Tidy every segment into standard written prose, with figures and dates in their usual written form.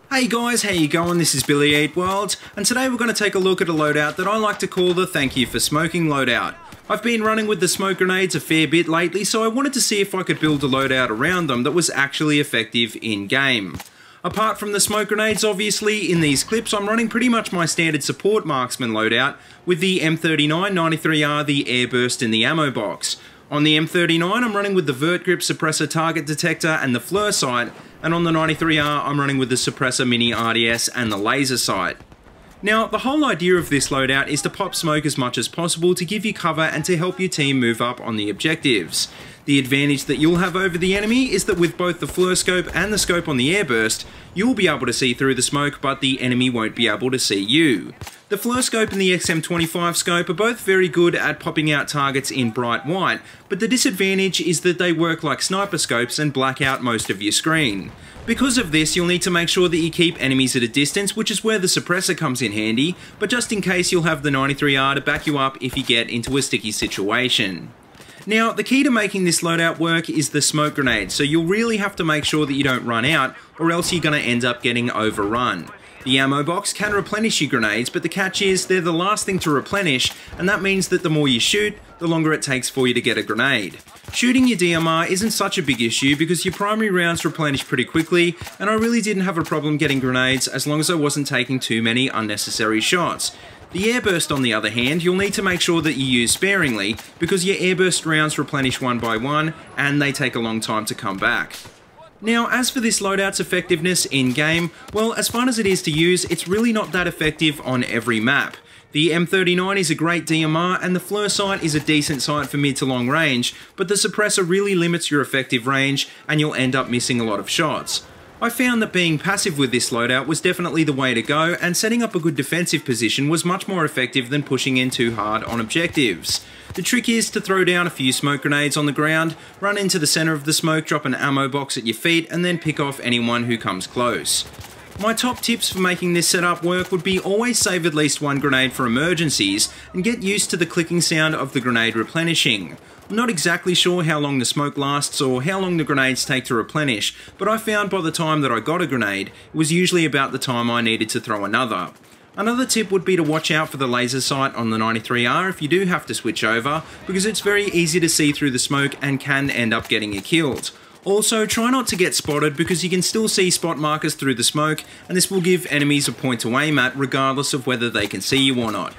Hey guys, how you going? This is BillyEatWorld, and today we're going to take a look at a loadout that I like to call the Thank You for Smoking loadout. I've been running with the smoke grenades a fair bit lately, so I wanted to see if I could build a loadout around them that was actually effective in-game. Apart from the smoke grenades, obviously, in these clips I'm running pretty much my standard Support Marksman loadout with the M39 EMR, the airburst in the ammo box. On the M39 I'm running with the vert grip suppressor target detector and the FLIR sight, and on the 93R I'm running with the suppressor mini RDS and the laser sight. Now, the whole idea of this loadout is to pop smoke as much as possible to give you cover and to help your team move up on the objectives. The advantage that you'll have over the enemy is that with both the FLIR scope and the scope on the airburst, you'll be able to see through the smoke, but the enemy won't be able to see you. The FLIR scope and the XM25 scope are both very good at popping out targets in bright white, but the disadvantage is that they work like sniper scopes and black out most of your screen. Because of this, you'll need to make sure that you keep enemies at a distance, which is where the suppressor comes in handy, but just in case you'll have the 93R to back you up if you get into a sticky situation. Now, the key to making this loadout work is the smoke grenade, so you'll really have to make sure that you don't run out, or else you're going to end up getting overrun. The ammo box can replenish your grenades, but the catch is they're the last thing to replenish, and that means that the more you shoot, the longer it takes for you to get a grenade. Shooting your DMR isn't such a big issue because your primary rounds replenish pretty quickly, and I really didn't have a problem getting grenades as long as I wasn't taking too many unnecessary shots. The airburst, on the other hand, you'll need to make sure that you use sparingly because your airburst rounds replenish one by one and they take a long time to come back. Now, as for this loadout's effectiveness in-game, well, as fun as it is to use, it's really not that effective on every map. The M39 is a great DMR and the FLIR sight is a decent sight for mid to long range, but the suppressor really limits your effective range and you'll end up missing a lot of shots. I found that being passive with this loadout was definitely the way to go, and setting up a good defensive position was much more effective than pushing in too hard on objectives. The trick is to throw down a few smoke grenades on the ground, run into the center of the smoke, drop an ammo box at your feet, and then pick off anyone who comes close. My top tips for making this setup work would be always save at least one grenade for emergencies, and get used to the clicking sound of the grenade replenishing. I'm not exactly sure how long the smoke lasts or how long the grenades take to replenish, but I found by the time that I got a grenade, it was usually about the time I needed to throw another. Another tip would be to watch out for the laser sight on the 93R if you do have to switch over, because it's very easy to see through the smoke and can end up getting you killed. Also, try not to get spotted because you can still see spot markers through the smoke, and this will give enemies a point to aim at regardless of whether they can see you or not.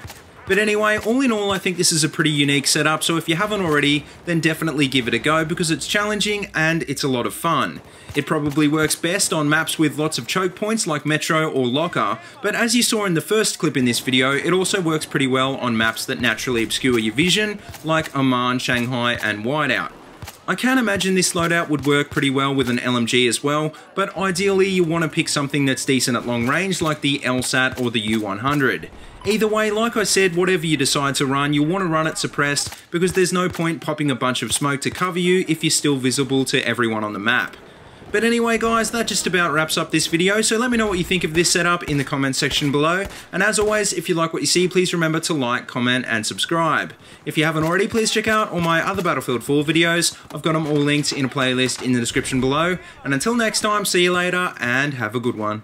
But anyway, all in all, I think this is a pretty unique setup, so if you haven't already, then definitely give it a go because it's challenging and it's a lot of fun. It probably works best on maps with lots of choke points like Metro or Locker, but as you saw in the first clip in this video, it also works pretty well on maps that naturally obscure your vision, like Oman, Shanghai and Whiteout. I can imagine this loadout would work pretty well with an LMG as well, but ideally you want to pick something that's decent at long range like the LSAT or the U100. Either way, like I said, whatever you decide to run, you'll want to run it suppressed because there's no point popping a bunch of smoke to cover you if you're still visible to everyone on the map. But anyway guys, that just about wraps up this video, so let me know what you think of this setup in the comments section below, and as always, if you like what you see, please remember to like, comment and subscribe. If you haven't already, please check out all my other Battlefield 4 videos. I've got them all linked in a playlist in the description below, and until next time, see you later and have a good one.